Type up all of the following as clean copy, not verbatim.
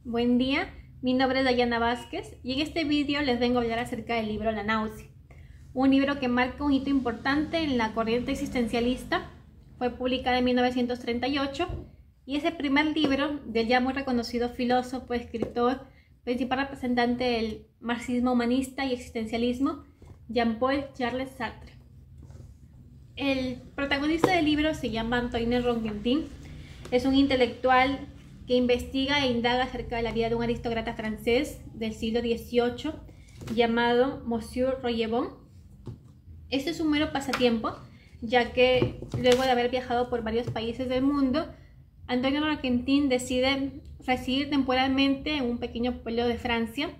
Buen día, mi nombre es Dayana Vázquez y en este vídeo les vengo a hablar acerca del libro La náusea, un libro que marca un hito importante en la corriente existencialista. Fue publicado en 1938 y es el primer libro del ya muy reconocido filósofo, escritor, principal representante del marxismo humanista y existencialismo, Jean-Paul Charles Sartre. El protagonista del libro se llama Antoine Ronquentin. Es un intelectual que investiga e indaga acerca de la vida de un aristócrata francés del siglo XVIII llamado Monsieur Royebon. Este es un mero pasatiempo, ya que luego de haber viajado por varios países del mundo, Antoine Ronquentin decide residir temporalmente en un pequeño pueblo de Francia,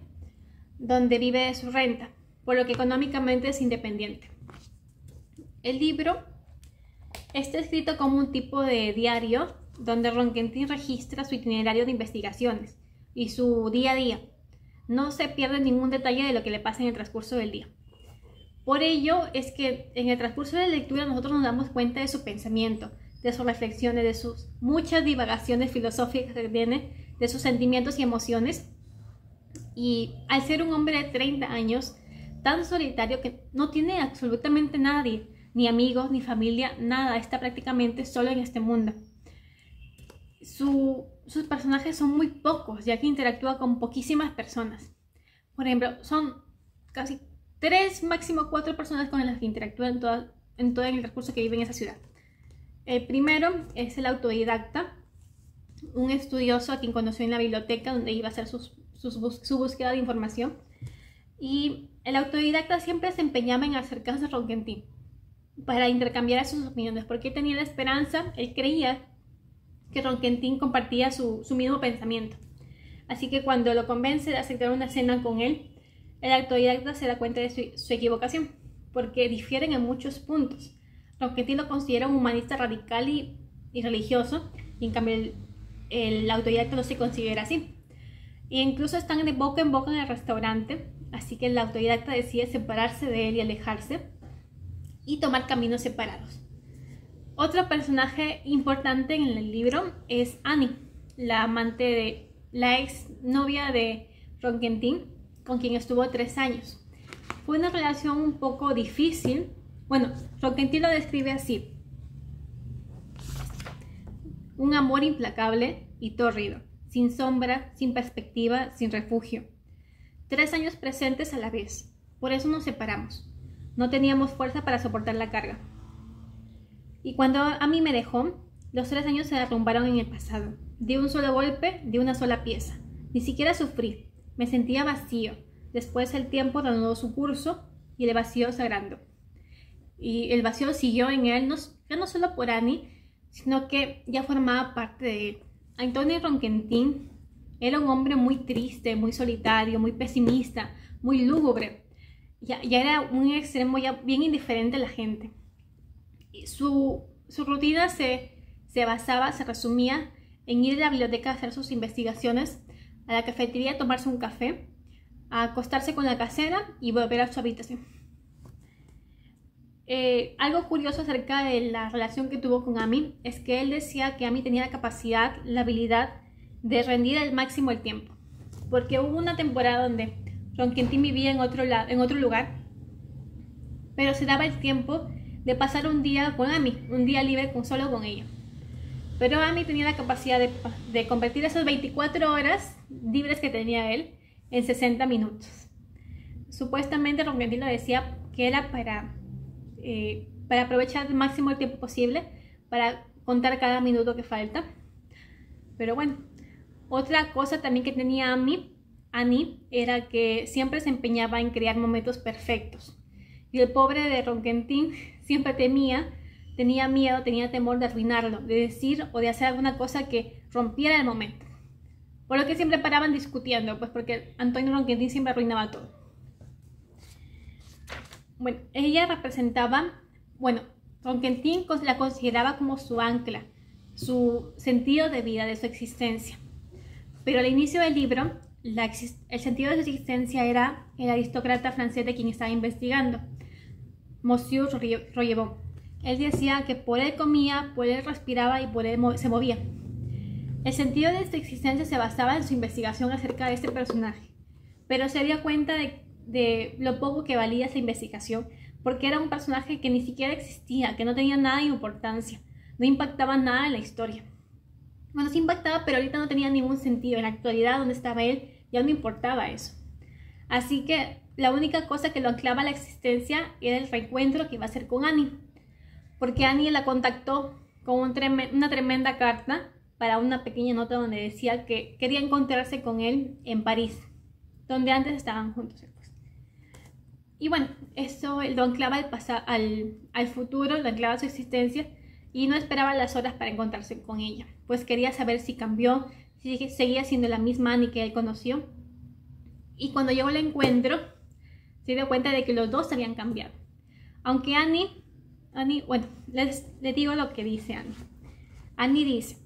donde vive de su renta, por lo que económicamente es independiente. El libro está escrito como un tipo de diario, donde Ronquentin registra su itinerario de investigaciones y su día a día. No se pierde ningún detalle de lo que le pasa en el transcurso del día. Por ello es que en el transcurso de la lectura nosotros nos damos cuenta de su pensamiento, de sus reflexiones, de sus muchas divagaciones filosóficas que tiene, de sus sentimientos y emociones. Y al ser un hombre de 30 años, tan solitario que no tiene absolutamente nadie, ni amigos, ni familia, nada, está prácticamente solo en este mundo. Sus personajes son muy pocos, ya que interactúa con poquísimas personas. Por ejemplo, son casi 3, máximo 4 personas con las que interactúa en todo el transcurso que vive en esa ciudad. El primero es el autodidacta, un estudioso a quien conoció en la biblioteca donde iba a hacer su búsqueda de información. Y el autodidacta siempre se empeñaba en acercarse a Ronquentin para intercambiar sus opiniones, porque él tenía la esperanza, él creía que Ronquentin compartía su mismo pensamiento. Así que cuando lo convence de aceptar una cena con él, el autodidacta se da cuenta de su equivocación, porque difieren en muchos puntos. Ronquentin lo considera un humanista radical y religioso, y en cambio el autodidacta no se considera así. E incluso están de boca en boca en el restaurante, así que el autodidacta decide separarse de él y alejarse, y tomar caminos separados. Otro personaje importante en el libro es Annie, la ex novia de Ronquentin, con quien estuvo 3 años. Fue una relación un poco difícil. Bueno, Ronquentin lo describe así: un amor implacable y tórrido, sin sombra, sin perspectiva, sin refugio. 3 años presentes a la vez. Por eso nos separamos. No teníamos fuerza para soportar la carga. Y cuando a mí me dejó, los 3 años se derrumbaron en el pasado. De un solo golpe, de una sola pieza. Ni siquiera sufrí. Me sentía vacío. Después el tiempo reanudó su curso y el vacío se agrandó. Y el vacío siguió en él, ya no solo por Annie, sino que ya formaba parte de él. Antoine Ronquentin era un hombre muy triste, muy solitario, muy pesimista, muy lúgubre. Ya era un extremo, ya bien indiferente a la gente. Su rutina se resumía en ir a la biblioteca a hacer sus investigaciones, a la cafetería a tomarse un café, a acostarse con la casera y volver a su habitación. Algo curioso acerca de la relación que tuvo con Amy es que él decía que Amy tenía la capacidad, la habilidad de rendir al máximo el tiempo, porque hubo una temporada donde Ronquentin vivía en otro lugar, pero se daba el tiempo de pasar un día con Amy, un día libre solo con ella. Pero Amy tenía la capacidad de convertir esas 24 horas libres que tenía él en 60 minutos. Supuestamente Ronquentin lo decía que era para aprovechar al máximo el tiempo posible, para contar cada minuto que falta. Pero bueno, otra cosa también que tenía Annie era que siempre se empeñaba en crear momentos perfectos. Y el pobre de Ronquentin siempre tenía miedo, tenía temor de arruinarlo, de decir o de hacer alguna cosa que rompiera el momento. Por lo que siempre paraban discutiendo, pues porque Antoine Ronquentin siempre arruinaba todo. Bueno, Ronquentin la consideraba como su ancla, su sentido de vida, de su existencia. Pero al inicio del libro, el sentido de su existencia era el aristócrata francés de quien estaba investigando, Monsieur Royebon. Él decía que por él comía, por él respiraba y por él se movía. El sentido de esta existencia se basaba en su investigación acerca de este personaje, pero se dio cuenta de lo poco que valía esa investigación, porque era un personaje que ni siquiera existía, que no tenía nada de importancia, no impactaba nada en la historia. Bueno, sí impactaba, pero ahorita no tenía ningún sentido. En la actualidad, donde estaba él, ya no importaba eso. Así que la única cosa que lo anclaba a la existencia era el reencuentro que iba a hacer con Annie, porque Annie la contactó con una tremenda carta para una pequeña nota donde decía que quería encontrarse con él en París, donde antes estaban juntos. Y bueno, eso lo anclaba al futuro, lo anclaba a su existencia, y no esperaba las horas para encontrarse con ella, pues quería saber si cambió, si seguía siendo la misma Annie que él conoció. Y cuando llegó el encuentro, se dio cuenta de que los dos habían cambiado. Aunque Annie, bueno, les digo lo que dice Annie. Annie dice: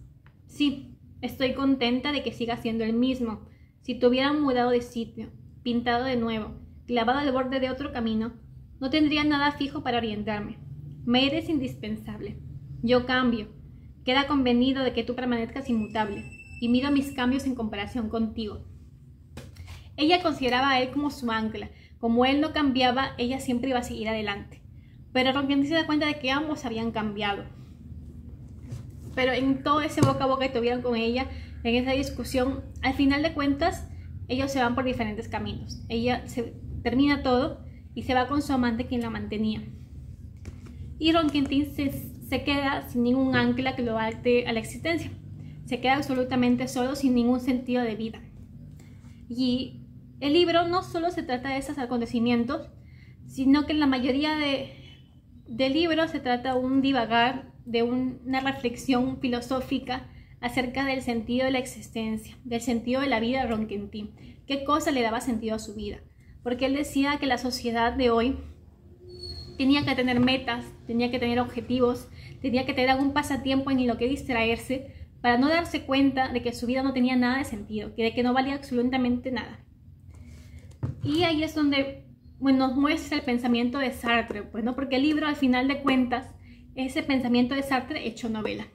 sí, estoy contenta de que siga siendo el mismo. Si te hubieran mudado de sitio, pintado de nuevo, clavado al borde de otro camino, no tendría nada fijo para orientarme. Me eres indispensable. Yo cambio. Queda convenido de que tú permanezcas inmutable, y mido mis cambios en comparación contigo. Ella consideraba a él como su ancla. Como él no cambiaba, ella siempre iba a seguir adelante. Pero Ronquentin se da cuenta de que ambos habían cambiado. Pero en todo ese boca a boca que tuvieron con ella, en esa discusión, al final de cuentas, ellos se van por diferentes caminos. Ella termina todo y se va con su amante, quien la mantenía. Y Ronquentin se queda sin ningún ancla que lo ate a la existencia. Se queda absolutamente solo, sin ningún sentido de vida. Y el libro no solo se trata de esos acontecimientos, sino que en la mayoría del libro se trata de un divagar, de una reflexión filosófica acerca del sentido de la existencia, del sentido de la vida de Ronquentin. ¿Qué cosa le daba sentido a su vida? Porque él decía que la sociedad de hoy tenía que tener metas, tenía que tener objetivos, tenía que tener algún pasatiempo en lo que distraerse, para no darse cuenta de que su vida no tenía nada de sentido, de que no valía absolutamente nada. Y ahí es donde nos muestra el pensamiento de Sartre, pues, ¿no? Porque el libro, al final de cuentas, es el pensamiento de Sartre hecho novela.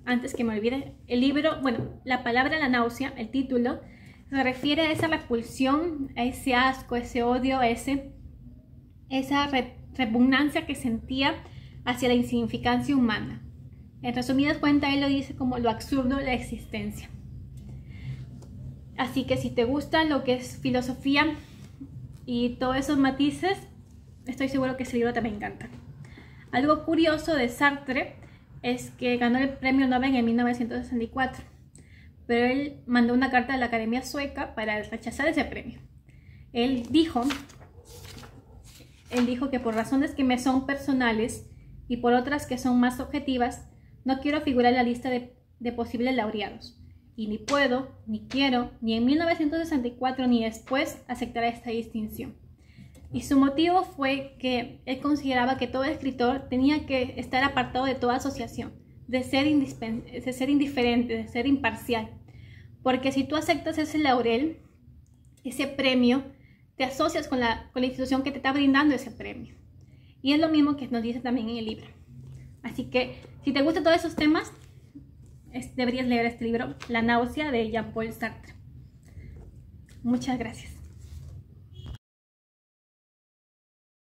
Antes que me olvide, el libro, la palabra la náusea, el título, se refiere a esa repulsión, a ese asco, a ese odio, a esa repugnancia que sentía hacia la insignificancia humana. En resumidas cuentas, él lo dice como lo absurdo de la existencia. Así que si te gusta lo que es filosofía y todos esos matices, estoy seguro que ese libro también encanta. Algo curioso de Sartre es que ganó el premio Nobel en 1964, pero él mandó una carta a la Academia Sueca para rechazar ese premio. Él dijo que por razones que me son personales y por otras que son más objetivas, no quiero figurar en la lista de posibles laureados. Y ni puedo, ni quiero, ni en 1964 ni después aceptar esta distinción. Y su motivo fue que él consideraba que todo escritor tenía que estar apartado de toda asociación, de ser indiferente, de ser imparcial. Porque si tú aceptas ese laurel, ese premio, te asocias con la institución que te está brindando ese premio. Y es lo mismo que nos dice también en el libro. Así que, si te gustan todos esos temas, deberías leer este libro, La náusea, de Jean-Paul Sartre. Muchas gracias.